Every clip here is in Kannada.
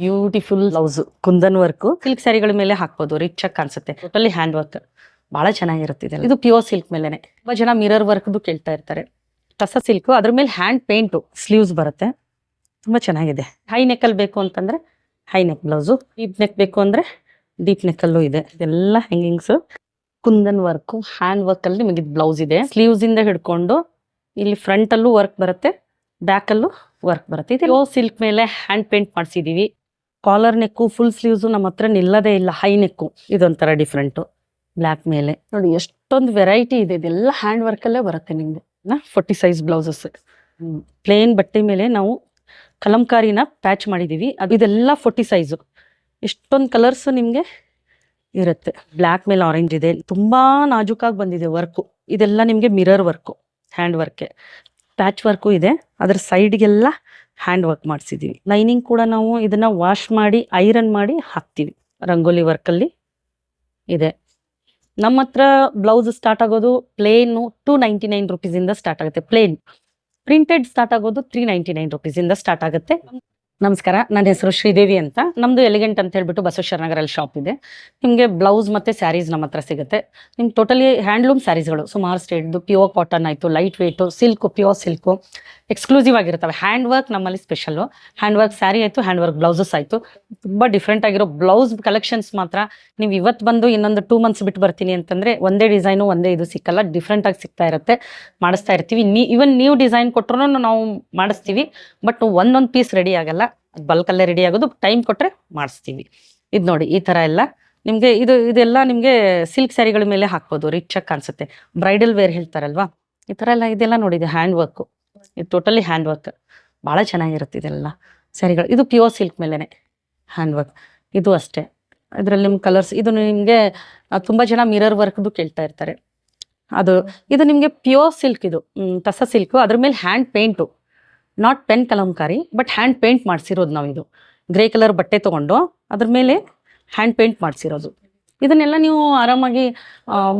Beautiful blouse kundan work silk ಸ್ಯಾರಿಗಳ ಮೇಲೆ ಹಾಕ್ಬೋದು, ರಿಚ್ ಆಗಿ ಕಾಣಿಸುತ್ತೆ. ಟೋಟಲಿ ಹ್ಯಾಂಡ್ ವರ್ಕ್ ಬಹಳ ಚೆನ್ನಾಗಿರುತ್ತೆ. ಇದೆಲ್ಲ ಇದು ಪ್ಯೂರ್ ಸಿಲ್ಕ್ ಮೇಲೆನೆ. ತುಂಬಾ ಜನ ಮಿರರ್ ವರ್ಕ್ದು ಕೇಳ್ತಾ ಇರ್ತಾರೆ. ಕಸ ಸಿಲ್ಕ್, ಅದ್ರ ಮೇಲೆ ಹ್ಯಾಂಡ್ ಪೇಂಟು ಸ್ಲೀವ್ಸ್ ಬರುತ್ತೆ, ತುಂಬಾ ಚೆನ್ನಾಗಿದೆ. ಹೈ ನೆಕ್ ಅಲ್ಲಿ ಬೇಕು ಅಂತಂದ್ರೆ high neck blouse, deep neck ಬೇಕು ಅಂದ್ರೆ ಡೀಪ್ ನೆಕ್ ಅಲ್ಲೂ ಇದೆ. ಇದೆಲ್ಲ hangings kundan work hand work ಅಲ್ಲಿ ನಿಮಗೆ ಬ್ಲೌಸ್ ಇದೆ. ಸ್ಲೀವ್ಸ್ ಇಂದ ಹಿಡ್ಕೊಂಡು ಇಲ್ಲಿ ಫ್ರಂಟ್ ಅಲ್ಲೂ ವರ್ಕ್ ಬರುತ್ತೆ, ಬ್ಯಾಕ್ ಅಲ್ಲೂ ವರ್ಕ್ ಬರುತ್ತೆ. ಇದು ಸಿಲ್ಕ್ ಮೇಲೆ ಹ್ಯಾಂಡ್ ಪೇಂಟ್ ಮಾಡಿಸಿದೀವಿ. ಕಾಲರ್ ನೆಕ್ಕು ಫುಲ್ ಸ್ಲೀವ್ಸ್ ನಮ್ಮ ಹತ್ರ ನಿಲ್ಲದೇ ಇಲ್ಲ. ಹೈ ನೆಕ್ಕು ಇದೊಂಥರ ಡಿಫ್ರೆಂಟು ಬ್ಲ್ಯಾಕ್ ಮೇಲೆ ನೋಡಿ ಎಷ್ಟೊಂದು ವೆರೈಟಿ ಇದೆ. ಇದೆಲ್ಲ ಹ್ಯಾಂಡ್ ವರ್ಕ್ ಅಲ್ಲೇ ಬರುತ್ತೆ ನಿಮ್ಗೆ. 40 ಸೈಜ್ ಬ್ಲೌಸಸ್ ಪ್ಲೇನ್ ಬಟ್ಟೆ ಮೇಲೆ ನಾವು ಕಲಂಕಾರಿನ ಪ್ಯಾಚ್ ಮಾಡಿದೀವಿ. ಇದೆಲ್ಲ 40 ಸೈಜು. ಎಷ್ಟೊಂದು ಕಲರ್ಸ್ ನಿಮ್ಗೆ ಇರುತ್ತೆ. ಬ್ಲ್ಯಾಕ್ ಮೇಲೆ ಆರೆಂಜ್ ಇದೆ, ತುಂಬಾ ನಾಜೂಕಾಗಿ ಬಂದಿದೆ ವರ್ಕು. ಇದೆಲ್ಲ ನಿಮ್ಗೆ mirror work, hand work, patch work ಇದೆ. ಅದ್ರ ಸೈಡ್ಗೆಲ್ಲ ಹ್ಯಾಂಡ್ ವರ್ಕ್ ಮಾಡಿಸಿದೀವಿ. ಲೈನಿಂಗ್ ಕೂಡ ನಾವು ಇದನ್ನ ವಾಶ್ ಮಾಡಿ ಐರನ್ ಮಾಡಿ ಹಾಕ್ತಿವಿ. ರಂಗೋಲಿ ವರ್ಕ್ ಅಲ್ಲಿ ಇದೆ. ನಮ್ಮ ಹತ್ರ ಬ್ಲೌಸ್ ಸ್ಟಾರ್ಟ್ ಆಗೋದು ಪ್ಲೇನ್ 299 ರುಪೀಸ್ ಇಂದ ಸ್ಟಾರ್ಟ್ ಆಗುತ್ತೆ. ಪ್ಲೇನ್ ಪ್ರಿಂಟೆಡ್ ಸ್ಟಾರ್ಟ್ ಆಗೋದು 399 ರುಪೀಸ್ ಇಂದ ಸ್ಟಾರ್ಟ್ ಆಗುತ್ತೆ. ನಮಸ್ಕಾರ, ನನ್ನ ಹೆಸರು ಶ್ರೀದೇವಿ ಅಂತ. ನಮ್ದು ಎಲಿಗೆಂಟ್ ಅಂತ ಹೇಳ್ಬಿಟ್ಟು ಬಸವೇಶ್ವರ ನಗರಲ್ಲಿ ಶಾಪ್ ಇದೆ. ನಿಮಗೆ ಬ್ಲೌಸ್ ಮತ್ತೆ ಸ್ಯಾರೀಸ್ ನಮ್ಮ ಹತ್ರ ಸಿಗುತ್ತೆ. ನಿಮ್ಗೆ ಟೋಟಲಿ ಹ್ಯಾಂಡ್ಲೂಮ್ ಸ್ಯಾರೀಸ್ಗಳು ಸುಮಾರು ಸ್ಟೇಟ್ದು, ಪ್ಯೂರ್ ಕಾಟನ್ ಆಯಿತು, light weight, silk, pure silk exclusive ಆಗಿರ್ತವೆ. ಹ್ಯಾಂಡ್ ವರ್ಕ್ ನಮ್ಮಲ್ಲಿ ಸ್ಪೆಷಲ್ಲು. ಹ್ಯಾಂಡ್ ವರ್ಕ್ ಸ್ಯಾರಿ ಆಯಿತು, ಹ್ಯಾಂಡ್ ವರ್ಕ್ ಬ್ಲೌಸಸ್ ಆಯಿತು. ತುಂಬ ಡಿಫ್ರೆಂಟ್ ಆಗಿರೋ ಬ್ಲೌಸ್ ಕಲೆಕ್ಷನ್ಸ್ ಮಾತ್ರ ನೀವು ಇವತ್ತು ಬಂದು ಇನ್ನೊಂದು 2 ಮಂತ್ಸ್ ಬಿಟ್ಟು ಬರ್ತೀನಿ ಅಂತಂದರೆ ಒಂದೇ ಡಿಸೈನು ಒಂದೇ ಇದು ಸಿಕ್ಕಲ್ಲ, ಡಿಫ್ರೆಂಟಾಗಿ ಸಿಗ್ತಾ ಇರುತ್ತೆ. ಮಾಡಿಸ್ತಾ ಇರ್ತೀವಿ. ಇವನ್ ನೀವು ಡಿಸೈನ್ ಕೊಟ್ಟರು ನಾವು ಮಾಡಿಸ್ತೀವಿ, ಬಟ್ ಒಂದೊಂದು ಪೀಸ್ ರೆಡಿ ಆಗಲ್ಲ. ಬಲ್ಕಲ್ಲೇ ರೆಡಿ ಆಗೋದು, ಟೈಮ್ ಕೊಟ್ಟರೆ ಮಾಡಿಸ್ತೀವಿ. ಇದು ನೋಡಿ ಈ ಥರ ಎಲ್ಲ ನಿಮಗೆ ಇದೆಲ್ಲ ನಿಮಗೆ ಸಿಲ್ಕ್ ಸ್ಯಾರಿಗಳ ಮೇಲೆ ಹಾಕ್ಬೋದು, ರಿಚ್ ಆಗಿ ಕಾಣಿಸುತ್ತೆ. ಬ್ರೈಡಲ್ ವೇರ್ ಹೇಳ್ತಾರಲ್ವಾ, ಈ ಥರ ಎಲ್ಲ ಇದೆಲ್ಲ ನೋಡಿದೆ ಹ್ಯಾಂಡ್ ವರ್ಕು. ಇದು ಟೋಟಲಿ ಹ್ಯಾಂಡ್ ವರ್ಕ್ ಭಾಳ ಚೆನ್ನಾಗಿರುತ್ತೆ. ಇದೆಲ್ಲ ಸ್ಯಾರಿಗಳು ಇದು ಪ್ಯೂರ್ ಸಿಲ್ಕ್ ಮೇಲೆನೆ ಹ್ಯಾಂಡ್ ವರ್ಕ್. ಇದು ಅಷ್ಟೇ. ಇದರಲ್ಲಿ ನಿಮ್ಮ ಕಲರ್ಸ್ ಇದು ನಿಮಗೆ ತುಂಬ ಜನ ಮಿರರ್ ವರ್ಕ್ದು ಕೇಳ್ತಾ ಇರ್ತಾರೆ. ಇದು ನಿಮಗೆ ಪ್ಯೂರ್ ಸಿಲ್ಕ್, ಇದು ತಸ ಸಿಲ್ಕು. ಅದ್ರ ಮೇಲೆ hand paint, not pen kalamkari but hand paint ಮಾಡಿಸಿರೋದು ನಾವು. ಇದು ಗ್ರೇ ಕಲರ್ ಬಟ್ಟೆ ತೊಗೊಂಡು ಅದ್ರ ಮೇಲೆ ಹ್ಯಾಂಡ್ ಪೇಂಟ್ ಮಾಡಿಸಿರೋದು. ಇದನ್ನೆಲ್ಲ ನೀವು ಆರಾಮಾಗಿ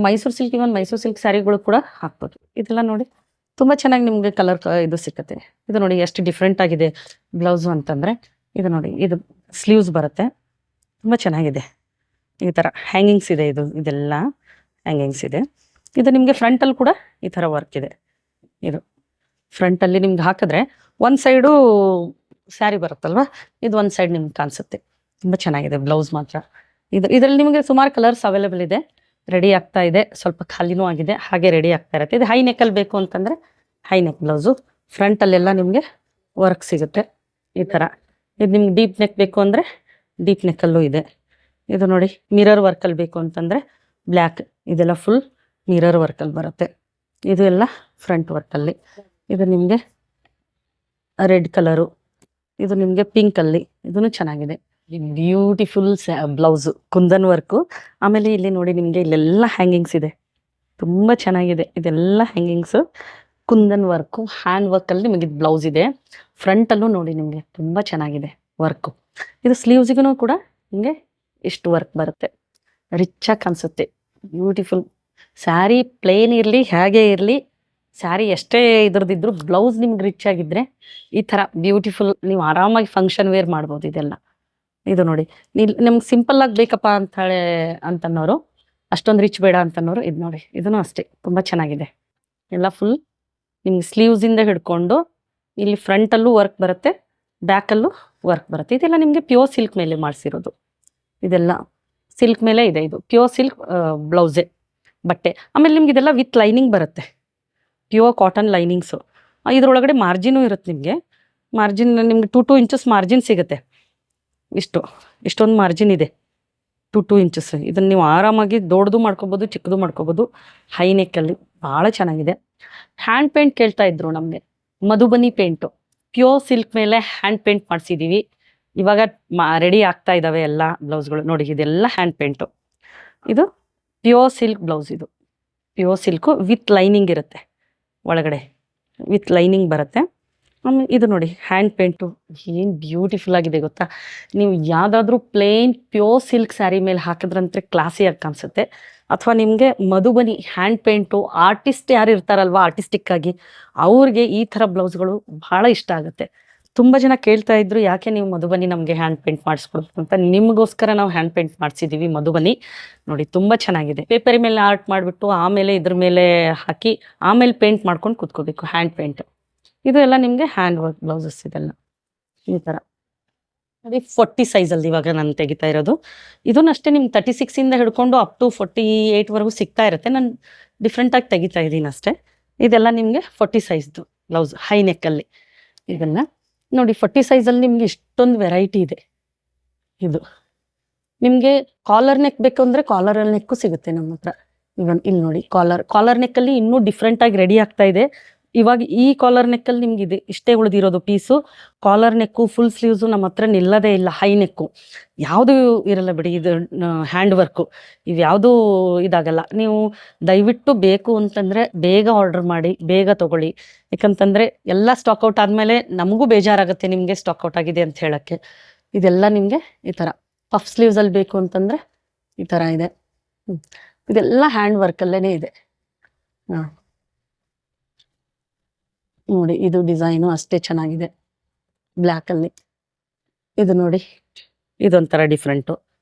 ಮೈಸೂರು ಸಿಲ್ಕ್, ಇವನ್ ಮೈಸೂರು ಸಿಲ್ಕ್ ಸ್ಯಾರಿಗಳು ಕೂಡ ಹಾಕ್ಬೋದು. ಇದೆಲ್ಲ ನೋಡಿ ತುಂಬ ಚೆನ್ನಾಗಿ ನಿಮಗೆ ಕಲರ್ ಇದು ಸಿಕ್ಕತ್ತೆ. ಇದು ನೋಡಿ ಎಷ್ಟು ಡಿಫ್ರೆಂಟ್ ಆಗಿದೆ ಬ್ಲೌಸು ಅಂತಂದರೆ. ಇದು ನೋಡಿ ಇದು ಸ್ಲೀವ್ಸ್ ಬರುತ್ತೆ, ತುಂಬ ಚೆನ್ನಾಗಿದೆ. ಈ ಥರ ಹ್ಯಾಂಗಿಂಗ್ಸ್ ಇದೆ. ಇದೆಲ್ಲ ಹ್ಯಾಂಗಿಂಗ್ಸ್ ಇದೆ. ಇದು ನಿಮಗೆ ಫ್ರಂಟಲ್ಲಿ ಕೂಡ ಈ ಥರ ವರ್ಕ್ ಇದೆ. ಇದು ಫ್ರಂಟಲ್ಲಿ ನಿಮ್ಗೆ ಹಾಕಿದ್ರೆ ಒಂದು ಸೈಡು ಸ್ಯಾರಿ ಬರುತ್ತಲ್ವ, ಇದು ಒಂದು ಸೈಡ್ ನಿಮ್ಗೆ ಕಾಣಿಸುತ್ತೆ. ತುಂಬ ಚೆನ್ನಾಗಿದೆ ಬ್ಲೌಸ್ ಮಾತ್ರ. ಇದರಲ್ಲಿ ನಿಮಗೆ ಸುಮಾರು ಕಲರ್ಸ್ ಅವೈಲೇಬಲ್ ಇದೆ. ರೆಡಿ ಆಗ್ತಾ ಇದೆ, ಸ್ವಲ್ಪ ಖಾಲಿನೂ ಆಗಿದೆ, ಹಾಗೆ ರೆಡಿ ಆಗ್ತಾ ಇರುತ್ತೆ. ಇದು ಹೈ ನೆಕ್ಕಲ್ಲಿ ಬೇಕು ಅಂತಂದರೆ ಹೈ ನೆಕ್ ಬ್ಲೌಸು. ಫ್ರಂಟಲ್ಲೆಲ್ಲ ನಿಮಗೆ ವರ್ಕ್ ಸಿಗುತ್ತೆ ಈ ಥರ. ಇದು ನಿಮ್ಗೆ ಡೀಪ್ ನೆಕ್ ಬೇಕು ಅಂದರೆ ಡೀಪ್ ನೆಕ್ಕಲ್ಲೂ ಇದೆ. ಇದು ನೋಡಿ ಮಿರರ್ ವರ್ಕಲ್ಲಿ ಬೇಕು ಅಂತಂದರೆ ಬ್ಲ್ಯಾಕ್, ಇದೆಲ್ಲ ಫುಲ್ ಮಿರರ್ ವರ್ಕಲ್ಲಿ ಬರುತ್ತೆ. ಇದು ಎಲ್ಲ ಫ್ರಂಟ್ ವರ್ಕಲ್ಲಿ. ಇದು ನಿಮಗೆ ರೆಡ್ ಕಲರು, ಇದು ನಿಮಗೆ ಪಿಂಕಲ್ಲಿ, ಇದೂ ಚೆನ್ನಾಗಿದೆ. Beautiful blouse kundan work. ಆಮೇಲೆ ಇಲ್ಲಿ ನೋಡಿ ನಿಮಗೆ ಇಲ್ಲೆಲ್ಲ ಹ್ಯಾಂಗಿಂಗ್ಸ್ ಇದೆ, ತುಂಬ ಚೆನ್ನಾಗಿದೆ. ಇದೆಲ್ಲ ಹ್ಯಾಂಗಿಂಗ್ಸು ಕುಂದನ್ ವರ್ಕು ಹ್ಯಾಂಡ್ ವರ್ಕಲ್ಲಿ ನಿಮಗೆ ಬ್ಲೌಸ್ ಇದೆ. ಫ್ರಂಟಲ್ಲೂ ನೋಡಿ ನಿಮಗೆ ತುಂಬ ಚೆನ್ನಾಗಿದೆ ವರ್ಕು. ಇದು ಸ್ಲೀವ್ಸಿಗೂ ಕೂಡ ನಿಮಗೆ ಇಷ್ಟು ವರ್ಕ್ ಬರುತ್ತೆ, ರಿಚ್ಚಾಗಿ ಕಾಣಿಸುತ್ತೆ. ಬ್ಯೂಟಿಫುಲ್ ಸ್ಯಾರಿ ಪ್ಲೇನ್ ಇರಲಿ ಹೇಗೆ ಇರಲಿ, ಸ್ಯಾರಿ ಎಷ್ಟೇ ಇದ್ರದ್ದಿದ್ರು ಬ್ಲೌಸ್ ನಿಮ್ಗೆ ರಿಚ್ ಆಗಿದ್ರೆ ಈ ಥರ ಬ್ಯೂಟಿಫುಲ್ ನೀವು ಆರಾಮಾಗಿ ಫಂಕ್ಷನ್ ವೇರ್ ಮಾಡ್ಬೋದು. ಇದೆಲ್ಲ ಇದು ನೋಡಿ ನಿಮ್ಗೆ ಸಿಂಪಲ್ ಆಗಿ ಬೇಕಪ್ಪ ಅಂತನ್ನೋರು, ಅಷ್ಟೊಂದು ರಿಚ್ ಬೇಡ ಅಂತನ್ನೋರು ಇದು ನೋಡಿ, ಇದೂ ಅಷ್ಟೇ ತುಂಬ ಚೆನ್ನಾಗಿದೆ. ಎಲ್ಲ ಫುಲ್ ನಿಮ್ಗೆ ಸ್ಲೀವ್ಸಿಂದ ಹಿಡ್ಕೊಂಡು ಇಲ್ಲಿ ಫ್ರಂಟಲ್ಲೂ ವರ್ಕ್ ಬರುತ್ತೆ, ಬ್ಯಾಕಲ್ಲೂ ವರ್ಕ್ ಬರುತ್ತೆ. ಇದೆಲ್ಲ ನಿಮಗೆ ಪ್ಯೂರ್ ಸಿಲ್ಕ್ ಮೇಲೆ ಮಾಡಿಸಿರೋದು. ಇದೆಲ್ಲ ಸಿಲ್ಕ್ ಮೇಲೆ ಇದೆ. ಇದು ಪ್ಯೂರ್ ಸಿಲ್ಕ್ ಬ್ಲೌಸೇ ಬಟ್ಟೆ. ಆಮೇಲೆ ನಿಮ್ಗೆ ಇದೆಲ್ಲ ವಿತ್ ಲೈನಿಂಗ್ ಬರುತ್ತೆ, ಪ್ಯೂರ್ ಕಾಟನ್ ಲೈನಿಂಗ್ಸು. ಇದರೊಳಗಡೆ ಮಾರ್ಜಿನೂ ಇರುತ್ತೆ ನಿಮಗೆ. ಮಾರ್ಜಿನ್ ನಿಮ್ಗೆ 2 ಇಂಚಸ್ ಮಾರ್ಜಿನ್ ಸಿಗುತ್ತೆ. ಇಷ್ಟೊಂದು ಮಾರ್ಜಿನ್ ಇದೆ, 2 ಇಂಚಸ್. ಇದನ್ನು ನೀವು ಆರಾಮಾಗಿ ದೊಡ್ಡದು ಮಾಡ್ಕೋಬೋದು, ಚಿಕ್ಕದು ಮಾಡ್ಕೋಬೋದು. ಹೈ ನೆಕ್ಕಲ್ಲಿ ಭಾಳ ಚೆನ್ನಾಗಿದೆ. ಹ್ಯಾಂಡ್ ಪೇಂಟ್ ಕೇಳ್ತಾ ಇದ್ರು ನಮಗೆ, ಮಧುಬನಿ ಪೇಂಟು ಪ್ಯೂರ್ ಸಿಲ್ಕ್ ಮೇಲೆ ಹ್ಯಾಂಡ್ ಪೇಂಟ್ ಮಾಡಿಸಿದ್ದೀವಿ. ಇವಾಗ ರೆಡಿ ಆಗ್ತಾ ಇದ್ದಾವೆ ಎಲ್ಲ ಬ್ಲೌಸ್ಗಳು. ನೋಡಿ ಇದೆಲ್ಲ ಹ್ಯಾಂಡ್ ಪೇಂಟು. ಇದು ಪ್ಯೂರ್ ಸಿಲ್ಕ್ ಬ್ಲೌಸ್. ಇದು ಪ್ಯೂರ್ ಸಿಲ್ಕು ವಿತ್ ಲೈನಿಂಗ್ ಇರುತ್ತೆ, ಒಳಗಡೆ ವಿತ್ ಲೈನಿಂಗ್ ಬರುತ್ತೆ. ಆಮೇಲೆ ಇದು ನೋಡಿ ಹ್ಯಾಂಡ್ ಪೇಂಟು ಏನು ಬ್ಯೂಟಿಫುಲ್ ಆಗಿದೆ ಗೊತ್ತಾ. ನೀವು ಯಾವುದಾದ್ರೂ ಪ್ಲೇನ್ ಪ್ಯೂರ್ ಸಿಲ್ಕ್ ಸ್ಯಾರಿ ಮೇಲೆ ಹಾಕಿದ್ರಂತೆ ಕ್ಲಾಸಿಯಾಗಿ ಕಾಣಿಸುತ್ತೆ. ಅಥವಾ ನಿಮಗೆ ಮಧುಬನಿ ಹ್ಯಾಂಡ್ ಪೇಂಟು ಆರ್ಟಿಸ್ಟ್ ಯಾರು ಇರ್ತಾರಲ್ವ, ಆರ್ಟಿಸ್ಟಿಕ್ ಆಗಿ ಅವ್ರಿಗೆ ಈ ಥರ ಬ್ಲೌಸ್ಗಳು ಭಾಳ ಇಷ್ಟ ಆಗುತ್ತೆ. ತುಂಬ ಜನ ಕೇಳ್ತಾ ಇದ್ರು, ಯಾಕೆ ನೀವು ಮಧುಬನಿ ನಮಗೆ ಹ್ಯಾಂಡ್ ಪೇಂಟ್ ಮಾಡಿಸ್ಕೊಡ್ಬೇಕು ಅಂತ. ನಿಮಗೋಸ್ಕರ ನಾವು ಹ್ಯಾಂಡ್ ಪೇಂಟ್ ಮಾಡಿಸಿದ್ದೀವಿ ಮಧುಬನಿ. ನೋಡಿ ತುಂಬ ಚೆನ್ನಾಗಿದೆ. ಪೇಪರ್ ಮೇಲೆ ಆರ್ಟ್ ಮಾಡಿಬಿಟ್ಟು ಆಮೇಲೆ ಇದ್ರ ಮೇಲೆ ಹಾಕಿ ಆಮೇಲೆ ಪೇಂಟ್ ಮಾಡ್ಕೊಂಡು ಕೂತ್ಕೋಬೇಕು, ಹ್ಯಾಂಡ್ ಪೇಂಟ್. ಇದು ಎಲ್ಲ ನಿಮಗೆ ಹ್ಯಾಂಡ್ ವರ್ಕ್ ಬ್ಲೌಸಸ್ ಇದೆಲ್ಲ ಈ ಥರ. ಅದೇ 40 ಸೈಜಲ್ಲಿ ಇವಾಗ ನಾನು ತೆಗಿತಾ ಇರೋದು. ಇದನ್ನು ಅಷ್ಟೇ ನಿಮ್ಗೆ 36ಇಂದ ಹಿಡ್ಕೊಂಡು ಅಪ್ ಟು 48ವರೆಗೂ ಸಿಗ್ತಾ ಇರುತ್ತೆ. ನಾನು ಡಿಫ್ರೆಂಟಾಗಿ ತೆಗಿತಾ ಇದ್ದೀನಿ ಅಷ್ಟೇ. ಇದೆಲ್ಲ ನಿಮಗೆ 40 ಸೈಜ್ದು ಬ್ಲೌಸ್, ಹೈ ನೆಕ್ಕಲ್ಲಿ. ಇದೆಲ್ಲ ನೋಡಿ 40 ಸೈಜಲ್ಲಿ ನಿಮ್ಗೆ ಇಷ್ಟೊಂದು ವೆರೈಟಿ ಇದೆ. ಇದು ನಿಮಗೆ ಕಾಲರ್ ನೆಕ್ ಬೇಕು ಅಂದರೆ ಕಾಲರ್ ನೆಕ್ಕು ಸಿಗುತ್ತೆ ನಮ್ಮ ಹತ್ರ. ಇವನ್ ಇಲ್ಲಿ ನೋಡಿ ಕಾಲರ್ ನೆಕ್ಕಲ್ಲಿ ಇನ್ನೂ ಡಿಫ್ರೆಂಟಾಗಿ ರೆಡಿ ಆಗ್ತಾ ಇದೆ. ಇವಾಗ ಈ ಕಾಲರ್ ನೆಕ್ಕಲ್ಲಿ ನಿಮ್ಗೆ ಇದೆ ಇಷ್ಟೇ ಉಳಿದಿರೋದು piece. Collar neck full sleeves ನಮ್ಮ ಹತ್ರ ನಿಲ್ಲದೇ ಇಲ್ಲ. ಹೈ ನೆಕ್ಕು ಯಾವುದೂ ಇರಲ್ಲ ಬಿಡಿ. ಇದು ಹ್ಯಾಂಡ್ ವರ್ಕು ಇವ್ಯಾವುದೂ ಇದಾಗಲ್ಲ. ನೀವು ದಯವಿಟ್ಟು ಬೇಕು ಅಂತಂದರೆ ಬೇಗ ಆರ್ಡರ್ ಮಾಡಿ, ಬೇಗ ತೊಗೊಳ್ಳಿ. ಯಾಕಂತಂದರೆ ಎಲ್ಲ ಸ್ಟಾಕ್ಔಟ್ ಆದಮೇಲೆ ನಮಗೂ ಬೇಜಾರಾಗುತ್ತೆ ನಿಮಗೆ ಸ್ಟಾಕ್ಔಟ್ ಆಗಿದೆ ಅಂತ ಹೇಳೋಕ್ಕೆ. ಇದೆಲ್ಲ ನಿಮಗೆ ಈ ಥರ ಪಫ್ ಸ್ಲೀವ್ಸಲ್ಲಿ ಬೇಕು ಅಂತಂದರೆ ಈ ಥರ ಇದೆ. ಇದೆಲ್ಲ ಹ್ಯಾಂಡ್ ವರ್ಕಲ್ಲೇ ಇದೆ. ಹಾಂ ನೋಡಿ, ಇದು ಡಿಸೈನು ಅಷ್ಟೇ ಚೆನ್ನಾಗಿದೆ ಬ್ಲ್ಯಾಕಲ್ಲಿ. ಇದು ನೋಡಿ, ಇದೊಂಥರ ಡಿಫ್ರೆಂಟು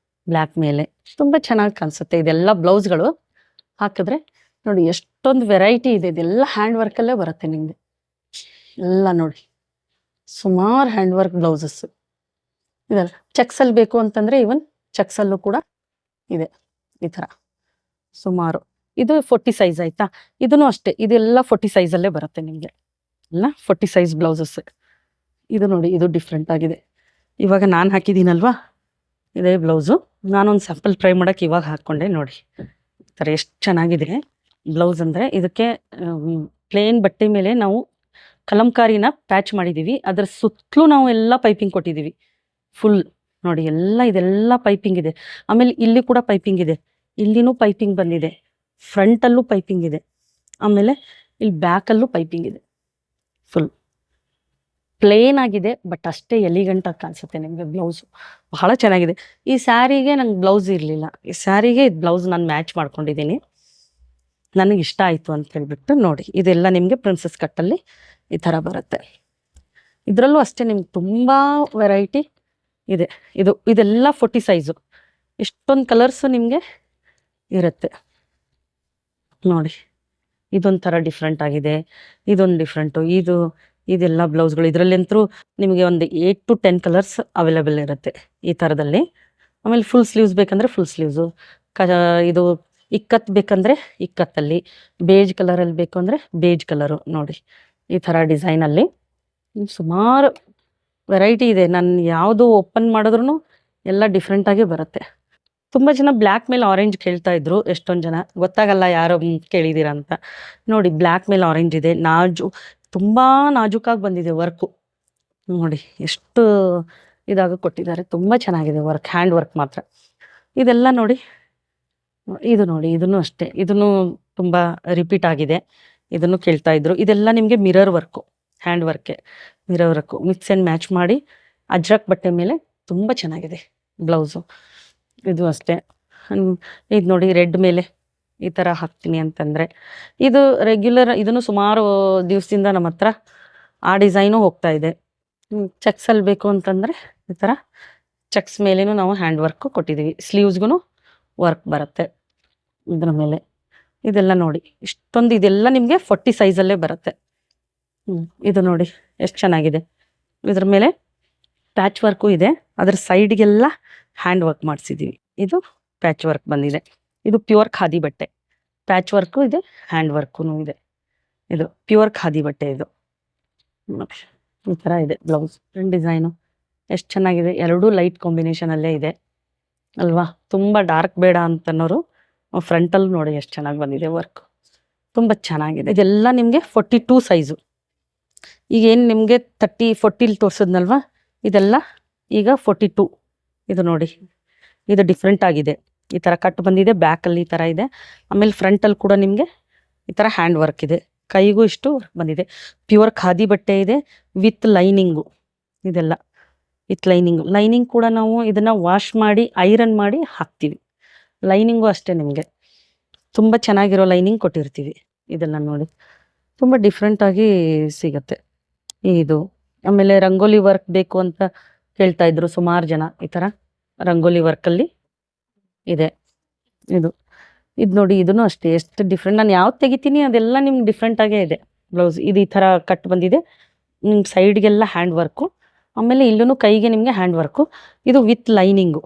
ಬ್ಲ್ಯಾಕ್ ಮೇಲೆ ತುಂಬ ಚೆನ್ನಾಗಿ ಕಾಣಿಸುತ್ತೆ. ಇದೆಲ್ಲ ಬ್ಲೌಸ್ಗಳು ಹಾಕಿದ್ರೆ ನೋಡಿ ಎಷ್ಟೊಂದು ವೆರೈಟಿ ಇದೆ. ಇದೆಲ್ಲ ಹ್ಯಾಂಡ್ ವರ್ಕಲ್ಲೇ ಬರುತ್ತೆ ನಿಮಗೆ ಎಲ್ಲ. ನೋಡಿ ಸುಮಾರು ಹ್ಯಾಂಡ್ ವರ್ಕ್ ಬ್ಲೌಸಸ್ಸು ಇದೆಲ್ಲ. ಚೆಕ್ಸಲ್ಲಿ ಬೇಕು ಅಂತಂದರೆ ಇವನ್ ಚೆಕ್ಸಲ್ಲೂ ಕೂಡ ಇದೆ ಈ ಥರ ಸುಮಾರು. ಇದು 40 ಸೈಜ್ ಆಯಿತಾ. ಇದೂ ಅಷ್ಟೇ, ಇದೆಲ್ಲ 40 ಸೈಜಲ್ಲೇ ಬರುತ್ತೆ ನಿಮಗೆ ಎಲ್ಲ 40 ಸೈಜ್ ಬ್ಲೌಸಸ್. ಇದು ನೋಡಿ, ಇದು ಡಿಫ್ರೆಂಟ್ ಆಗಿದೆ. ಇವಾಗ ನಾನು ಹಾಕಿದ್ದೀನಲ್ವಾ ಇದೇ ಬ್ಲೌಸು. ನಾನೊಂದು ಸ್ಯಾಂಪಲ್ ಟ್ರೈ ಮಾಡೋಕ್ಕೆ ಇವಾಗ ಹಾಕ್ಕೊಂಡೆ. ನೋಡಿ ಈ ಥರ ಎಷ್ಟು ಚೆನ್ನಾಗಿದೆ ಬ್ಲೌಸ್. ಅಂದರೆ ಇದಕ್ಕೆ ಪ್ಲೇನ್ ಬಟ್ಟೆ ಮೇಲೆ ನಾವು ಕಲಂಕಾರಿನ ಪ್ಯಾಚ್ ಮಾಡಿದ್ದೀವಿ. ಅದರ ಸುತ್ತಲೂ ನಾವು ಎಲ್ಲ ಪೈಪಿಂಗ್ ಕೊಟ್ಟಿದ್ದೀವಿ ಫುಲ್. ನೋಡಿ ಎಲ್ಲ ಇದೆಲ್ಲ ಪೈಪಿಂಗ್ ಇದೆ. ಆಮೇಲೆ ಇಲ್ಲಿ ಕೂಡ ಪೈಪಿಂಗ್ ಇದೆ, ಇಲ್ಲಿನೂ ಪೈಪಿಂಗ್ ಬಂದಿದೆ, ಫ್ರಂಟಲ್ಲೂ ಪೈಪಿಂಗ್ ಇದೆ, ಆಮೇಲೆ ಇಲ್ಲಿ ಬ್ಯಾಕಲ್ಲೂ ಪೈಪಿಂಗ್ ಇದೆ. ಫುಲ್ ಪ್ಲೇನ್ ಆಗಿದೆ, ಬಟ್ ಅಷ್ಟೇ ಎಲಿಗೆಂಟಾಗಿ ಕಾಣಿಸುತ್ತೆ ನಿಮಗೆ ಬ್ಲೌಸು. ಬಹಳ ಚೆನ್ನಾಗಿದೆ. ಈ ಸ್ಯಾರಿಗೆ ನಂಗೆ ಬ್ಲೌಸ್ ಇರಲಿಲ್ಲ. ಈ ಸ್ಯಾರಿಗೆ ಇದು ಬ್ಲೌಸ್ ನಾನು ಮ್ಯಾಚ್ ಮಾಡ್ಕೊಂಡಿದ್ದೀನಿ, ನನಗೆ ಇಷ್ಟ ಆಯಿತು ಅಂತ ಹೇಳ್ಬಿಟ್ಟು. ನೋಡಿ ಇದೆಲ್ಲ ನಿಮಗೆ ಪ್ರಿನ್ಸಸ್ ಕಟ್ಟಲ್ಲಿ ಈ ಥರ ಬರುತ್ತೆ. ಇದರಲ್ಲೂ ಅಷ್ಟೇ ನಿಮ್ಗೆ ತುಂಬ ವೆರೈಟಿ ಇದೆ. ಇದೆಲ್ಲ 40 ಸೈಜು. ಇಷ್ಟೊಂದು ಕಲರ್ಸು ನಿಮಗೆ ಇರುತ್ತೆ ನೋಡಿ. ಇದೊಂಥರ ಡಿಫ್ರೆಂಟ್ ಆಗಿದೆ, ಇದೊಂದು ಡಿಫ್ರೆಂಟು. ಇದೆಲ್ಲ ಬ್ಲೌಸ್ಗಳು. ಇದರಲ್ಲಂತೂ ನಿಮಗೆ ಒಂದು 8 to 10 ಕಲರ್ಸ್ ಅವೈಲೇಬಲ್ ಇರುತ್ತೆ ಈ ಥರದಲ್ಲಿ. ಆಮೇಲೆ ಫುಲ್ ಸ್ಲೀವ್ಸ್ ಬೇಕಂದರೆ ಫುಲ್ ಸ್ಲೀವ್ಸು, ಇದು ಇಕ್ಕತ್ತು ಬೇಕಂದರೆ ಇಕ್ಕತ್ತಲ್ಲಿ, ಬೇಜ್ ಕಲರಲ್ಲಿ ಬೇಕು ಅಂದರೆ ಬೇಜ್ ಕಲರು. ನೋಡಿ ಈ ಥರ ಡಿಸೈನಲ್ಲಿ ಸುಮಾರು ವೆರೈಟಿ ಇದೆ. ನಾನು ಯಾವುದು ಓಪನ್ ಮಾಡಿದ್ರೂ ಎಲ್ಲ ಡಿಫ್ರೆಂಟಾಗೇ ಬರುತ್ತೆ. ತುಂಬ ಜನ ಬ್ಲ್ಯಾಕ್ ಮೇಲೆ ಆರೆಂಜ್ ಕೇಳ್ತಾ ಇದ್ರು. ಎಷ್ಟೊಂದು ಜನ ಗೊತ್ತಾಗಲ್ಲ ಯಾರೋ ಕೇಳಿದ್ದೀರಾ ಅಂತ. ನೋಡಿ ಬ್ಲ್ಯಾಕ್ ಮೇಲೆ ಆರೆಂಜ್ ಇದೆ. ತುಂಬ ನಾಜೂಕಾಗಿ ಬಂದಿದೆ ವರ್ಕು. ನೋಡಿ ಎಷ್ಟು ಇದಾಗ ಕೊಟ್ಟಿದ್ದಾರೆ. ತುಂಬ ಚೆನ್ನಾಗಿದೆ ವರ್ಕ್, ಹ್ಯಾಂಡ್ ವರ್ಕ್ ಮಾತ್ರ. ಇದೆಲ್ಲ ನೋಡಿ, ಇದು ನೋಡಿ, ಇದನ್ನು ಅಷ್ಟೇ, ಇದನ್ನು ತುಂಬ ರಿಪೀಟ್ ಆಗಿದೆ. ಇದನ್ನು ಕೇಳ್ತಾ ಇದ್ರು. ಇದೆಲ್ಲ ನಿಮಗೆ ಮಿರರ್ ವರ್ಕು, ಹ್ಯಾಂಡ್ ವರ್ಕೆ mirror work. Mix and match ಮಾಡಿ ಅಜ್ರಕ್ ಬಟ್ಟೆ ಮೇಲೆ ತುಂಬ ಚೆನ್ನಾಗಿದೆ ಬ್ಲೌಸು. ಇದು ಅಷ್ಟೇ. ಇದು ನೋಡಿ ರೆಡ್ ಮೇಲೆ ಈ ಥರ ಹಾಕ್ತೀನಿ ಅಂತಂದರೆ ಇದು ರೆಗ್ಯುಲರ್. ಇದನ್ನು ಸುಮಾರು ದಿವಸದಿಂದ ನಮ್ಮ ಹತ್ರ ಆ ಡಿಸೈನು ಹೋಗ್ತಾ ಇದೆ. ಚೆಕ್ಸಲ್ಲಿ ಬೇಕು ಅಂತಂದರೆ ಈ ಥರ ಚೆಕ್ಸ್ ಮೇಲೇನು ನಾವು ಹ್ಯಾಂಡ್ ವರ್ಕು ಕೊಟ್ಟಿದ್ದೀವಿ. ಸ್ಲೀವ್ಸ್ಗೂ ವರ್ಕ್ ಬರುತ್ತೆ ಇದ್ರ ಮೇಲೆ. ಇದೆಲ್ಲ ನೋಡಿ ಇಷ್ಟೊಂದು, ಇದೆಲ್ಲ ನಿಮಗೆ 40 ಸೈಜಲ್ಲೇ ಬರುತ್ತೆ. ಇದು ನೋಡಿ ಎಷ್ಟು ಚೆನ್ನಾಗಿದೆ. ಇದ್ರ ಮೇಲೆ ಪ್ಯಾಚ್ ವರ್ಕು ಇದೆ, ಅದ್ರ ಸೈಡ್ಗೆಲ್ಲ ಹ್ಯಾಂಡ್ ವರ್ಕ್ ಮಾಡಿಸಿದ್ದೀವಿ. ಇದು ಪ್ಯಾಚ್ ವರ್ಕ್ ಬಂದಿದೆ. ಇದು ಪ್ಯೂರ್ ಖಾದಿ ಬಟ್ಟೆ, ಪ್ಯಾಚ್ ವರ್ಕು ಇದೆ, ಹ್ಯಾಂಡ್ ವರ್ಕು ಇದೆ. ಇದು ಪ್ಯೂರ್ ಖಾದಿ ಬಟ್ಟೆ. ಇದು ಈ ಥರ ಇದೆ ಬ್ಲೌಸ್ ಡಿಸೈನು. ಎಷ್ಟು ಚೆನ್ನಾಗಿದೆ. ಎರಡೂ ಲೈಟ್ ಕಾಂಬಿನೇಷನಲ್ಲೇ ಇದೆ ಅಲ್ವಾ. ತುಂಬ ಡಾರ್ಕ್ ಬೇಡ ಅಂತನೋರು ಫ್ರಂಟಲ್ಲಿ ನೋಡಿ ಎಷ್ಟು ಚೆನ್ನಾಗಿ ಬಂದಿದೆ ವರ್ಕ್, ತುಂಬ ಚೆನ್ನಾಗಿದೆ. ಇದೆಲ್ಲ ನಿಮಗೆ 42 ಸೈಜು. ಈಗೇನು ನಿಮಗೆ 40 ತೋರಿಸಿದ್ನಲ್ವ, ಇದೆಲ್ಲ ಈಗ 42. ಇದು ನೋಡಿ, ಇದು ಡಿಫ್ರೆಂಟ್ ಆಗಿದೆ. ಈ ಥರ ಕಟ್ ಬಂದಿದೆ, ಬ್ಯಾಕಲ್ಲಿ ಈ ಥರ ಇದೆ. ಆಮೇಲೆ ಫ್ರಂಟಲ್ಲಿ ಕೂಡ ನಿಮಗೆ ಈ ಥರ ಹ್ಯಾಂಡ್ ವರ್ಕ್ ಇದೆ. ಕೈಗೂ ಇಷ್ಟು ವರ್ಕ್ ಬಂದಿದೆ. ಪ್ಯೂರ್ ಖಾದಿ ಬಟ್ಟೆ ಇದೆ ವಿತ್ ಲೈನಿಂಗು. ಇದೆಲ್ಲ ವಿತ್ ಲೈನಿಂಗ್ ಕೂಡ ನಾವು ಇದನ್ನು ವಾಶ್ ಮಾಡಿ ಐರನ್ ಮಾಡಿ ಹಾಕ್ತೀವಿ. ಲೈನಿಂಗು ಅಷ್ಟೇ ನಿಮಗೆ ತುಂಬ ಚೆನ್ನಾಗಿರೋ ಲೈನಿಂಗ್ ಕೊಟ್ಟಿರ್ತೀವಿ. ಇದೆಲ್ಲ ನೋಡಿ ತುಂಬ ಡಿಫ್ರೆಂಟಾಗಿ ಸಿಗುತ್ತೆ. ಇದು ಆಮೇಲೆ ರಂಗೋಲಿ ವರ್ಕ್ ಬೇಕು ಅಂತ ಕೇಳ್ತಾ ಇದ್ರು ಸುಮಾರು ಜನ. ಈ ತರ ರಂಗೋಲಿ ವರ್ಕಲ್ಲಿ ಇದೆ. ಇದು ಇದು ನೋಡಿ, ಇದನ್ನು ಅಷ್ಟೇ ಎಷ್ಟು ಡಿಫ್ರೆಂಟ್. ನಾನು ಯಾವ್ದು ತೆಗಿತೀನಿ ಅದೆಲ್ಲ ನಿಮ್ಗೆ ಡಿಫ್ರೆಂಟ್ ಆಗೇ ಇದೆ. ಬ್ಲೌಸ್ ಇದು ಈ ಥರ ಕಟ್ ಬಂದಿದೆ, ನಿಮ್ಗೆ ಸೈಡ್ಗೆಲ್ಲ ಹ್ಯಾಂಡ್ ವರ್ಕು, ಆಮೇಲೆ ಇಲ್ಲೂ ಕೈಗೆ ನಿಮಗೆ ಹ್ಯಾಂಡ್ ವರ್ಕು. ಇದು ವಿತ್ ಲೈನಿಂಗು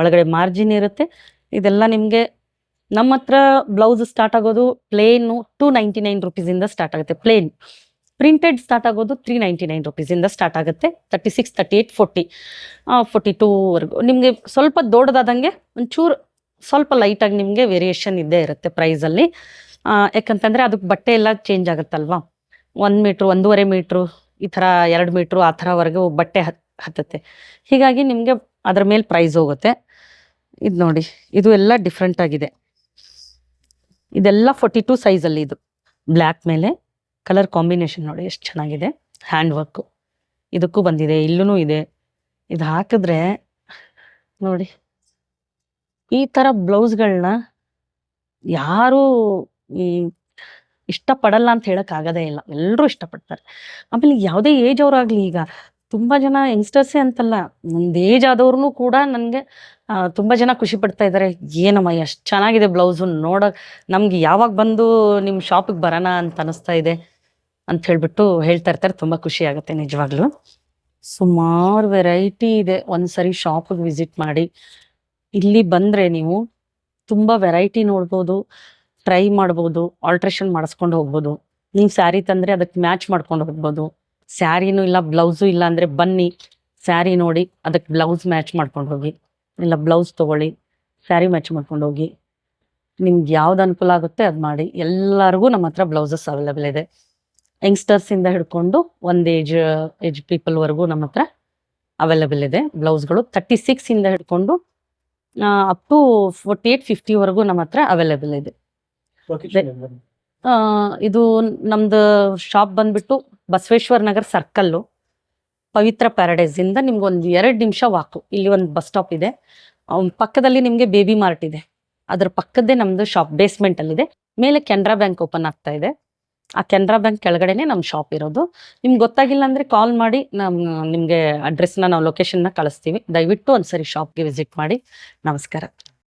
ಒಳಗಡೆ ಮಾರ್ಜಿನ್ ಇರುತ್ತೆ. ಇದೆಲ್ಲ ನಿಮಗೆ ನಮ್ಮ ಹತ್ರ ಬ್ಲೌಸ್ ಸ್ಟಾರ್ಟ್ ಆಗೋದು ಪ್ಲೇನು 299 ರುಪೀಸಿಂದ ಸ್ಟಾರ್ಟ್ ಆಗುತ್ತೆ. ಪ್ಲೇನ್ ಪ್ರಿಂಟೆಡ್ ಸ್ಟಾರ್ಟ್ ಆಗೋದು 399 ರುಪೀಸಿಂದ ಸ್ಟಾರ್ಟ್ ಆಗುತ್ತೆ. 36, 38, 40, 42ವರೆಗೂ. ನಿಮಗೆ ಸ್ವಲ್ಪ ದೊಡ್ಡದಾದಂಗೆ ಒಂಚೂರು ಸ್ವಲ್ಪ ಲೈಟಾಗಿ ನಿಮಗೆ ವೇರಿಯೇಷನ್ ಇದ್ದೇ ಇರುತ್ತೆ ಪ್ರೈಸಲ್ಲಿ. ಯಾಕಂತಂದರೆ ಅದಕ್ಕೆ ಬಟ್ಟೆ ಎಲ್ಲ ಚೇಂಜ್ ಆಗುತ್ತಲ್ವಾ. 1 ಮೀಟ್ರು, 1.5 ಮೀಟ್ರು, ಈ ಥರ 2 ಮೀಟ್ರು ಆ ಥರವರೆಗೂ ಬಟ್ಟೆ ಹತ್ತುತ್ತೆ. ಹೀಗಾಗಿ ನಿಮಗೆ ಅದ್ರ ಮೇಲೆ ಪ್ರೈಸ್ ಹೋಗುತ್ತೆ. ಇದು ನೋಡಿ, ಇದು ಎಲ್ಲ ಡಿಫ್ರೆಂಟ್ ಆಗಿದೆ. ಇದೆಲ್ಲ 42 ಸೈಜಲ್ಲಿ. ಇದು ಬ್ಲ್ಯಾಕ್ ಮೇಲೆ ಕಲರ್ ಕಾಂಬಿನೇಷನ್ ನೋಡಿ ಎಷ್ಟು ಚೆನ್ನಾಗಿದೆ. ಹ್ಯಾಂಡ್ ವರ್ಕು ಇದಕ್ಕೂ ಬಂದಿದೆ, ಇಲ್ಲೂ ಇದೆ. ಇದು ಹಾಕಿದ್ರೆ ನೋಡಿ, ಈ ಥರ ಬ್ಲೌಸ್ಗಳನ್ನ ಯಾರೂ ಇಷ್ಟಪಡಲ್ಲ ಅಂತ ಹೇಳೋಕ್ಕಾಗೋದೇ ಇಲ್ಲ, ಎಲ್ಲರೂ ಇಷ್ಟಪಡ್ತಾರೆ. ಆಮೇಲೆ ಯಾವುದೇ ಏಜ್ ಅವರಾಗಲಿ, ಈಗ ತುಂಬ ಜನ ಯಂಗ್ಸ್ಟರ್ಸೇ ಅಂತಲ್ಲ, ಒಂದು ಏಜ್ ಆದವ್ರೂ ಕೂಡ ನನಗೆ ತುಂಬ ಜನ ಖುಷಿ ಪಡ್ತಾ ಇದ್ದಾರೆ. ಏನಮ್ಮ ಎಷ್ಟು ಚೆನ್ನಾಗಿದೆ ಬ್ಲೌಸು, ನೋಡೋಕೆ ನಮ್ಗೆ ಯಾವಾಗ ಬಂದು ನಿಮ್ಮ ಶಾಪಿಗೆ ಬರೋಣ ಅಂತ ಅನಿಸ್ತಾ ಇದೆ ಅಂತ ಹೇಳ್ಬಿಟ್ಟು ಹೇಳ್ತಾ ಇರ್ತಾರೆ. ತುಂಬ ಖುಷಿ ಆಗುತ್ತೆ ನಿಜವಾಗ್ಲೂ. ಸುಮಾರು ವೆರೈಟಿ ಇದೆ. ಒಂದ್ಸರಿ ಶಾಪಿಗೆ ವಿಸಿಟ್ ಮಾಡಿ, ಇಲ್ಲಿ ಬಂದರೆ ನೀವು ತುಂಬ ವೆರೈಟಿ ನೋಡ್ಬೋದು, ಟ್ರೈ ಮಾಡ್ಬೋದು, ಆಲ್ಟ್ರೇಷನ್ ಮಾಡಿಸ್ಕೊಂಡು ಹೋಗ್ಬೋದು. ನೀವು ಸ್ಯಾರಿ ತಂದರೆ ಅದಕ್ಕೆ ಮ್ಯಾಚ್ ಮಾಡ್ಕೊಂಡು ಹೋಗ್ಬೋದು. ಸ್ಯಾರಿನೂ ಇಲ್ಲ, ಬ್ಲೌಸು ಇಲ್ಲ ಅಂದರೆ ಬನ್ನಿ, ಸ್ಯಾರಿ ನೋಡಿ ಅದಕ್ಕೆ ಬ್ಲೌಸ್ ಮ್ಯಾಚ್ ಮಾಡ್ಕೊಂಡು ಹೋಗಿ, ಇಲ್ಲ ಬ್ಲೌಸ್ ತೊಗೊಳ್ಳಿ, ಸ್ಯಾರಿ ಮ್ಯಾಚ್ ಮಾಡ್ಕೊಂಡು ಹೋಗಿ. ನಿಮ್ಗೆ ಯಾವ್ದು ಅನುಕೂಲ ಆಗುತ್ತೆ ಅದು ಮಾಡಿ. ಎಲ್ಲರಿಗೂ ನಮ್ಮ ಹತ್ರ ಬ್ಲೌಸಸ್ ಅವೈಲೇಬಲ್ ಇದೆ. ಯಂಗ್ಸ್ಟರ್ಸಿಂದ ಹಿಡ್ಕೊಂಡು ಒಂದು ಏಜ್ ಪೀಪಲ್ವರೆಗೂ ನಮ್ಮ ಹತ್ರ ಅವೈಲೇಬಲ್ ಇದೆ ಬ್ಲೌಸ್ಗಳು. 36ಇಂದ ಹಿಡ್ಕೊಂಡು ಅಪ್ ಟು 48, 50ವರೆಗೂ ನಮ್ಮ ಹತ್ರ ಅವೈಲೇಬಲ್ ಇದೆ. ಇದು ನಮ್ದು ಶಾಪ್ ಬಂದ್ಬಿಟ್ಟು ಬಸವೇಶ್ವರ ನಗರ್ ಸರ್ಕಲ್ಲು, ಪವಿತ್ರ ಪ್ಯಾರಡೈಸಿಂದ ನಿಮ್ಗೊಂದು 2 ನಿಮಿಷ ವಾಕು. ಇಲ್ಲಿ ಒಂದು ಬಸ್ ಸ್ಟಾಪ್ ಇದೆ, ಪಕ್ಕದಲ್ಲಿ ನಿಮಗೆ ಬೇಬಿ ಮಾರ್ಟ್ ಇದೆ, ಅದ್ರ ಪಕ್ಕದ್ದೇ ನಮ್ಮದು ಶಾಪ್ ಬೇಸ್ಮೆಂಟಲ್ಲಿದೆ. ಮೇಲೆ ಕೆನರಾ ಬ್ಯಾಂಕ್ ಓಪನ್ ಆಗ್ತಾ ಇದೆ, ಆ ಕೆನರಾ ಬ್ಯಾಂಕ್ ಕೆಳಗಡೆನೆ ನಮ್ಮ ಶಾಪ್ ಇರೋದು. ನಿಮ್ಗೆ ಗೊತ್ತಾಗಿಲ್ಲ ಅಂದರೆ ಕಾಲ್ ಮಾಡಿ, ನಿಮಗೆ ಅಡ್ರೆಸ್ನ ನಾವು ಲೊಕೇಶನ್ನ ಕಳಿಸ್ತೀವಿ. ದಯವಿಟ್ಟು ಒಂದ್ಸರಿ ಶಾಪ್ಗೆ ವಿಸಿಟ್ ಮಾಡಿ. ನಮಸ್ಕಾರ.